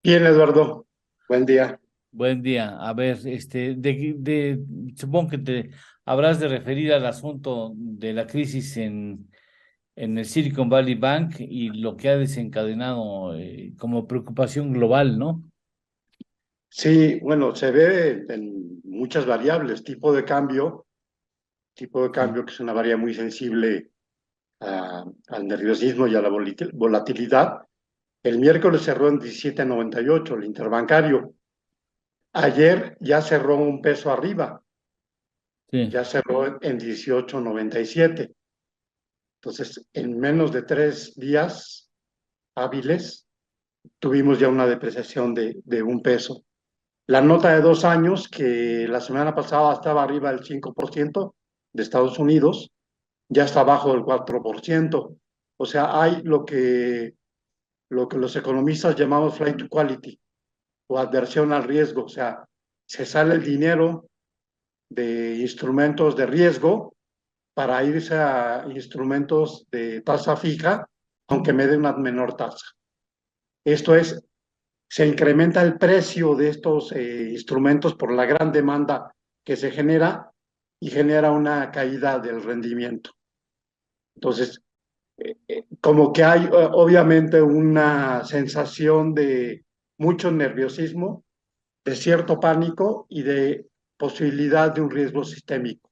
Bien, Eduardo. Buen día. Buen día. A ver, supongo que te habrás de referir al asunto de la crisis en el Silicon Valley Bank y lo que ha desencadenado como preocupación global, ¿no? Sí, bueno, se ve en muchas variables. Tipo de Sí, cambio que es una variable muy sensible al nerviosismo y a la volatilidad. El miércoles cerró en 17.98 el interbancario. Ayer ya cerró un peso arriba, sí. ya cerró en 18.97. Entonces, en menos de 3 días hábiles, tuvimos ya una depreciación de un peso. La nota de 2 años, que la semana pasada estaba arriba del 5% de Estados Unidos, ya está abajo del 4%. O sea, hay lo que los economistas llamamos flight to quality o adversión al riesgo. O sea, se sale el dinero de instrumentos de riesgo para irse a instrumentos de tasa fija, aunque me dé una menor tasa. Esto es, se incrementa el precio de estos instrumentos por la gran demanda que se genera y genera una caída del rendimiento. Entonces, como que hay obviamente una sensación de mucho nerviosismo, de cierto pánico y de posibilidad de un riesgo sistémico.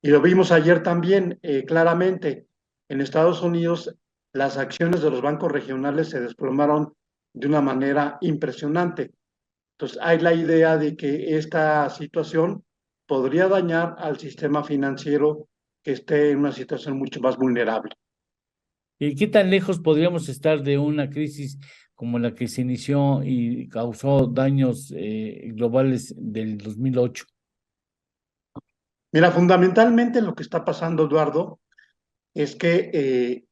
Y lo vimos ayer también claramente. En Estados Unidos, las acciones de los bancos regionales se desplomaron de una manera impresionante. Entonces, hay la idea de que esta situación podría dañar al sistema financiero que esté en una situación mucho más vulnerable. ¿Y qué tan lejos podríamos estar de una crisis como la que se inició y causó daños globales del 2008? Mira, fundamentalmente lo que está pasando, Eduardo, es que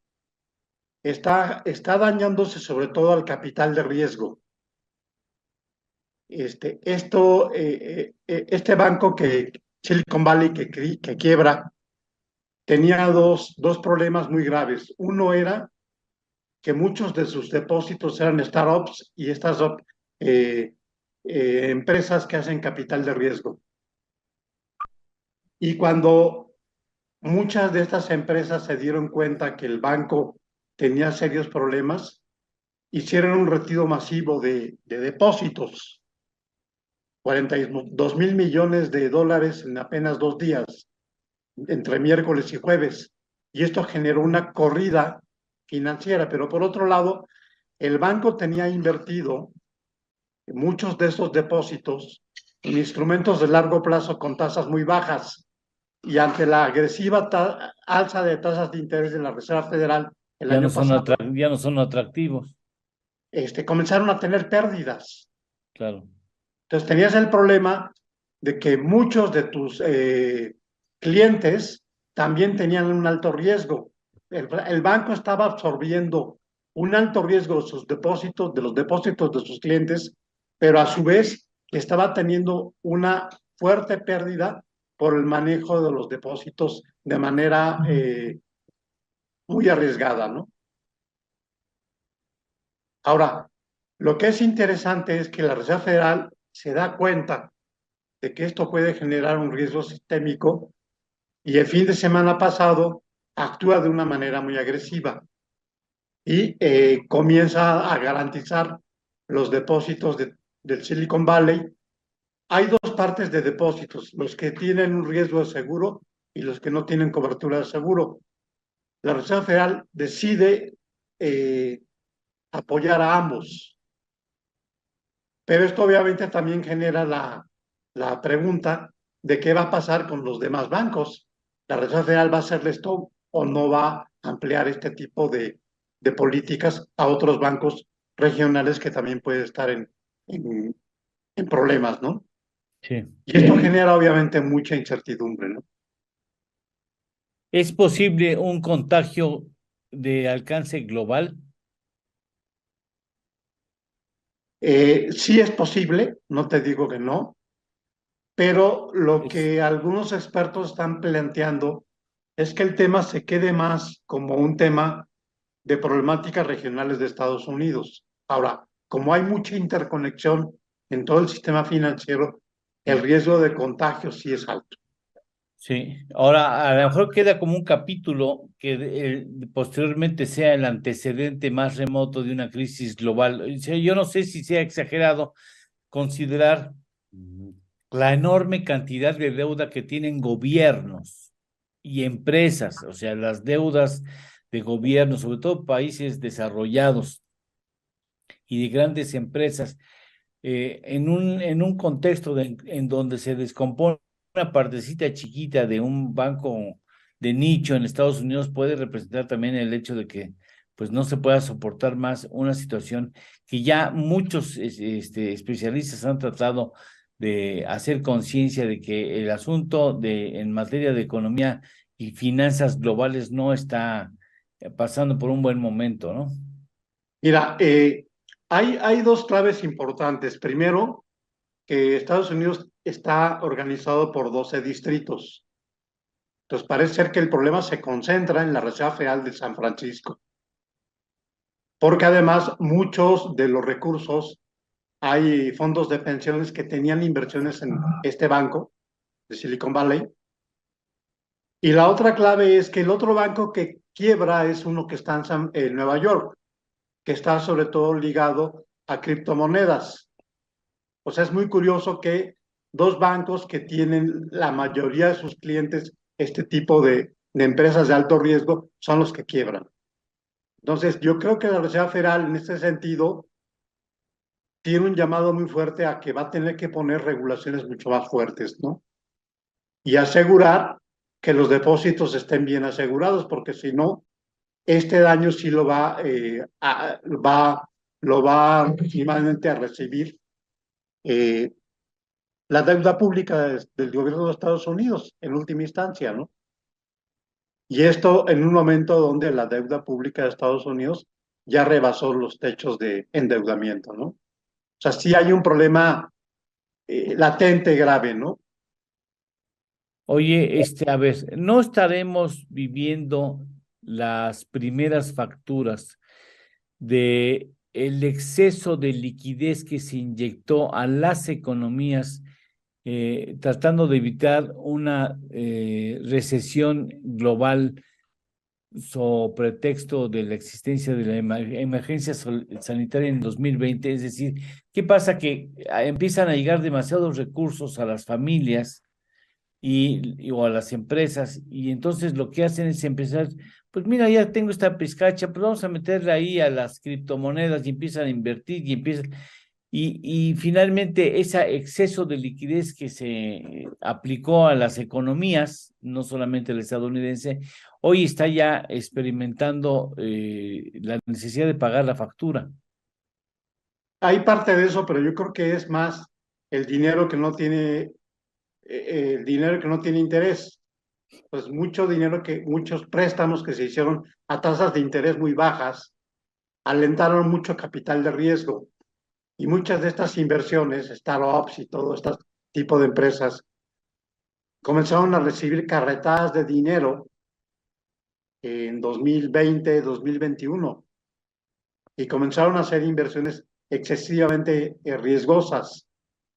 está dañándose sobre todo al capital de riesgo. Este banco Silicon Valley que quiebra, tenía dos problemas muy graves. Uno era que muchos de sus depósitos eran startups y estas eh, empresas que hacen capital de riesgo. Y cuando muchas de estas empresas se dieron cuenta que el banco tenía serios problemas, hicieron un retiro masivo de depósitos, 42.000 millones de dólares en apenas 2 días, entre miércoles y jueves. Y esto generó una corrida financiera. Pero por otro lado, el banco tenía invertido muchos de esos depósitos en instrumentos de largo plazo con tasas muy bajas. Y ante la agresiva alza de tasas de interés de la Reserva Federal el Ya no año son pasado, ya no son atractivos, comenzaron a tener pérdidas. claro. Entonces tenías el problema de que muchos de tus clientes también tenían un alto riesgo. El banco estaba absorbiendo un alto riesgo de sus depósitos, de los depósitos de sus clientes, pero a su vez estaba teniendo una fuerte pérdida por el manejo de los depósitos de manera muy arriesgada, ¿no? Ahora, lo que es interesante es que la Reserva Federal se da cuenta de que esto puede generar un riesgo sistémico y el fin de semana pasado actúa de una manera muy agresiva y comienza a garantizar los depósitos del Silicon Valley. Hay dos partes de depósitos, los que tienen un riesgo de seguro y los que no tienen cobertura de seguro. La Reserva Federal decide eh, apoyar a ambos, pero esto obviamente también genera la pregunta de qué va a pasar con los demás bancos. ¿La Reserva Federal va a hacerle esto o no va a ampliar este tipo de políticas a otros bancos regionales que también pueden estar en problemas, ¿no? Sí. Y esto genera obviamente mucha incertidumbre, ¿no? ¿Es posible un contagio de alcance global? Sí es posible, no te digo que no, pero lo Es, que algunos expertos están planteando es que el tema se quede más como un tema de problemáticas regionales de Estados Unidos. Ahora, como hay mucha interconexión en todo el sistema financiero, el riesgo de contagio sí es alto. Sí, ahora a lo mejor queda como un capítulo que posteriormente sea el antecedente más remoto de una crisis global. O sea, yo no sé si sea exagerado considerar la enorme cantidad de deuda que tienen gobiernos y empresas, o sea, las deudas de gobiernos, sobre todo países desarrollados y de grandes empresas en un contexto en donde se descompone una partecita chiquita de un banco de nicho en Estados Unidos puede representar también el hecho de que pues no se pueda soportar más una situación que ya muchos especialistas han tratado de hacer conciencia de que el asunto en materia de economía y finanzas globales no está pasando por un buen momento, ¿no? Mira, hay dos claves importantes. Primero, que Estados Unidos está organizado por 12 distritos. Entonces parece ser que el problema se concentra en la Reserva Federal de San Francisco, porque además muchos de los recursos, hay fondos de pensiones que tenían inversiones en este banco de Silicon Valley. Y la otra clave es que el otro banco que quiebra es uno que está en Nueva York, que está sobre todo ligado a criptomonedas. O sea, es muy curioso que dos bancos que tienen la mayoría de sus clientes este tipo de empresas de alto riesgo son los que quiebran. Entonces, yo creo que la Reserva Federal en este sentido tiene un llamado muy fuerte a que va a tener que poner regulaciones mucho más fuertes, ¿no? Y asegurar que los depósitos estén bien asegurados, porque si no, este daño sí lo va finalmente a recibir eh, la deuda pública del gobierno de Estados Unidos, en última instancia, ¿no? Y esto en un momento donde la deuda pública de Estados Unidos ya rebasó los techos de endeudamiento, ¿no? O sea, sí hay un problema latente grave, ¿no? Oye, a ver, ¿no estaremos viviendo las primeras facturas de el exceso de liquidez que se inyectó a las economías tratando de evitar una recesión global sobre pretexto de la existencia de la emergencia sanitaria en 2020? Es decir, ¿qué pasa? Que empiezan a llegar demasiados recursos a las familias o a las empresas, y entonces lo que hacen es empezar, pues mira, ya tengo esta pizcacha, pues vamos a meterle ahí a las criptomonedas y empiezan a invertir y empiezan, y finalmente ese exceso de liquidez que se aplicó a las economías, no solamente la estadounidense, hoy está ya experimentando la necesidad de pagar la factura. Hay parte de eso, pero yo creo que es más el dinero que no tiene, el dinero que no tiene interés. Pues mucho dinero muchos préstamos que se hicieron a tasas de interés muy bajas, alentaron mucho capital de riesgo. Y muchas de estas inversiones, startups y todo este tipo de empresas, comenzaron a recibir carretadas de dinero en 2020, 2021, y comenzaron a hacer inversiones excesivamente riesgosas.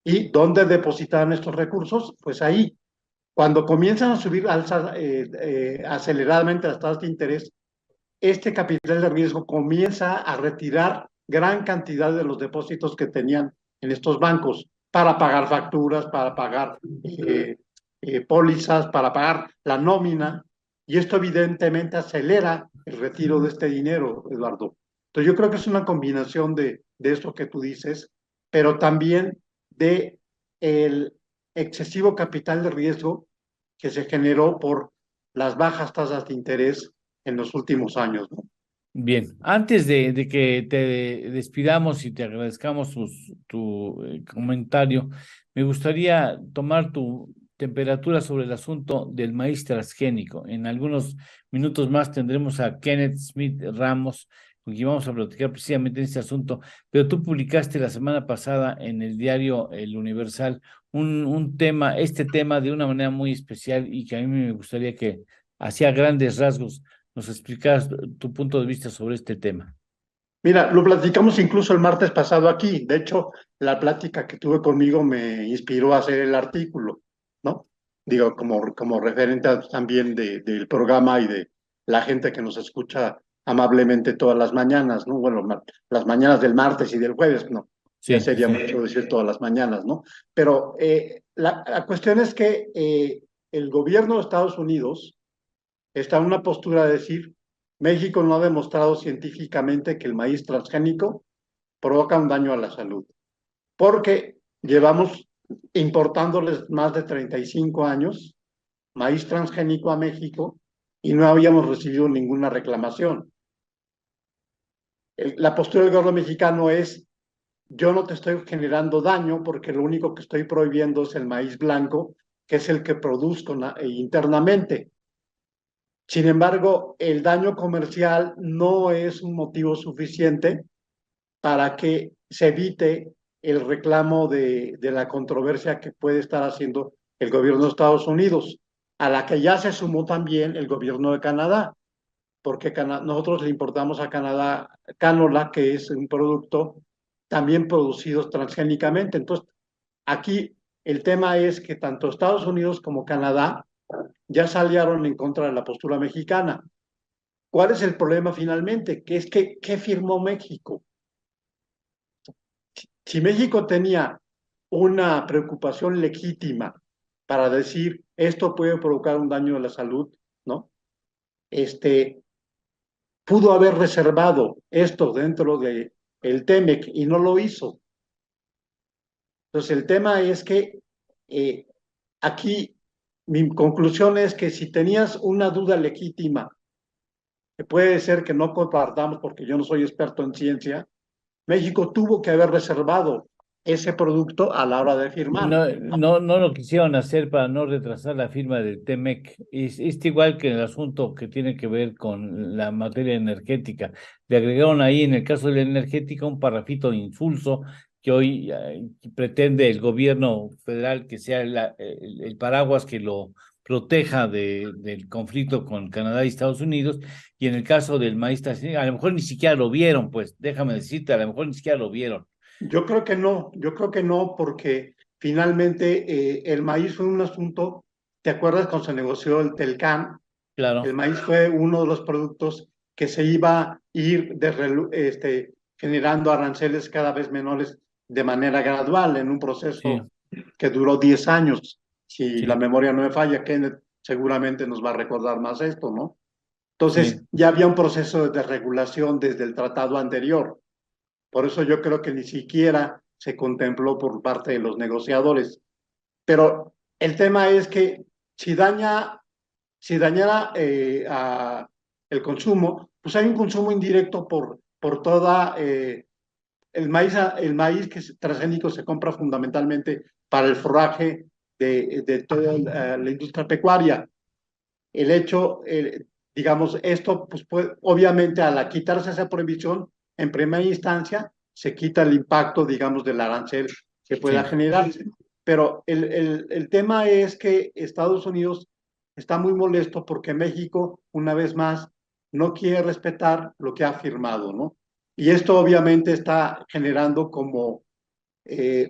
¿Y dónde depositaban estos recursos? Pues ahí. Cuando comienzan a subir aceleradamente las tasas de interés, este capital de riesgo comienza a retirar gran cantidad de los depósitos que tenían en estos bancos para pagar facturas, para pagar pólizas, para pagar la nómina, y esto evidentemente acelera el retiro de este dinero, Eduardo. Entonces yo creo que es una combinación de esto que tú dices, pero también de el excesivo capital de riesgo que se generó por las bajas tasas de interés en los últimos años, ¿no? Bien, antes de que te despidamos y te agradezcamos tu comentario, me gustaría tomar tu temperatura sobre el asunto del maíz transgénico. En algunos minutos más tendremos a Kenneth Smith Ramos, con quien vamos a platicar precisamente en este asunto, pero tú publicaste la semana pasada en el diario El Universal un tema, este tema de una manera muy especial y que a mí me gustaría que hacía grandes rasgos nos explicas tu punto de vista sobre este tema. Mira, lo platicamos incluso el martes pasado aquí. De hecho, la plática que tuve conmigo me inspiró a hacer el artículo, ¿no? Digo, como referente también del programa y de la gente que nos escucha amablemente todas las mañanas, ¿no? Bueno, las mañanas del martes y del jueves, no, ya Sí, sería mucho decir todas las mañanas, ¿no? Pero la cuestión es que el gobierno de Estados Unidos está en una postura de decir, México no ha demostrado científicamente que el maíz transgénico provoca un daño a la salud, porque llevamos importándoles más de 35 años maíz transgénico a México y no habíamos recibido ninguna reclamación. La postura del gobierno mexicano es, yo no te estoy generando daño porque lo único que estoy prohibiendo es el maíz blanco, que es el que produzco internamente. Sin embargo, el daño comercial no es un motivo suficiente para que se evite el reclamo de la controversia que puede estar haciendo el gobierno de Estados Unidos, a la que ya se sumó también el gobierno de Canadá, porque nosotros le importamos a Canadá cánola, que es un producto también producido transgénicamente. Entonces, aquí el tema es que tanto Estados Unidos como Canadá ya salieron en contra de la postura mexicana. ¿Cuál es el problema finalmente? Que es que, ¿qué firmó México? Si México tenía una preocupación legítima para decir esto puede provocar un daño a la salud, ¿no? Este, pudo haber reservado esto dentro de el TEMEC y no lo hizo. Entonces el tema es que eh, aquí mi conclusión es que si tenías una duda legítima, que puede ser que no compartamos porque yo no soy experto en ciencia, México tuvo que haber reservado ese producto a la hora de firmar. no lo quisieron hacer para no retrasar la firma del TEMEC. Es igual que el asunto que tiene que ver con la materia energética. Le agregaron ahí, en el caso de la energética, un parrafito insulso que hoy pretende el gobierno federal que sea el paraguas que lo proteja del conflicto con Canadá y Estados Unidos. Y en el caso del maíz, a lo mejor ni siquiera lo vieron, pues déjame decirte, a lo mejor ni siquiera lo vieron. Yo creo que no, porque finalmente el maíz fue un asunto, ¿te acuerdas cuando se negoció el Telcán? El Claro, maíz fue uno de los productos que se iba a ir generando aranceles cada vez menores de manera gradual en un sí, proceso que duró 10 años. Si la sí, memoria no me falla, Kenneth seguramente nos va a recordar más esto, ¿no? sí. Entonces, ya había un proceso de desregulación desde el tratado anterior. Por eso yo creo que ni siquiera se contempló por parte de los negociadores. Pero el tema es que si si dañara el consumo, pues hay un consumo indirecto por toda el maíz que es transgénico se compra fundamentalmente para el forraje de toda la industria pecuaria. El hecho, digamos, esto, pues obviamente al quitarse esa prohibición, en primera instancia, se quita el impacto, digamos, del arancel que pueda Sí, generarse. Pero el tema es que Estados Unidos está muy molesto porque México, una vez más, no quiere respetar lo que ha firmado, ¿no? Y esto obviamente está generando como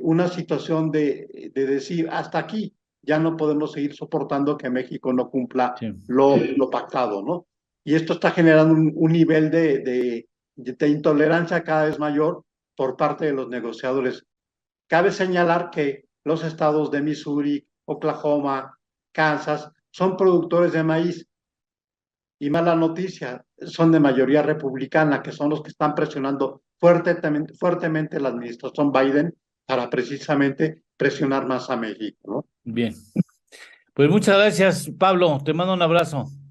una situación de decir, hasta aquí, ya no podemos seguir soportando que México no cumpla sí, lo pactado, ¿no? Y esto está generando un nivel de intolerancia cada vez mayor por parte de los negociadores. Cabe señalar que los estados de Missouri, Oklahoma, Kansas, son productores de maíz y mala noticia, son de mayoría republicana, que son los que están presionando fuertemente la administración Biden para precisamente presionar más a México, ¿no? bien. Pues muchas gracias, Pablo. Te mando un abrazo.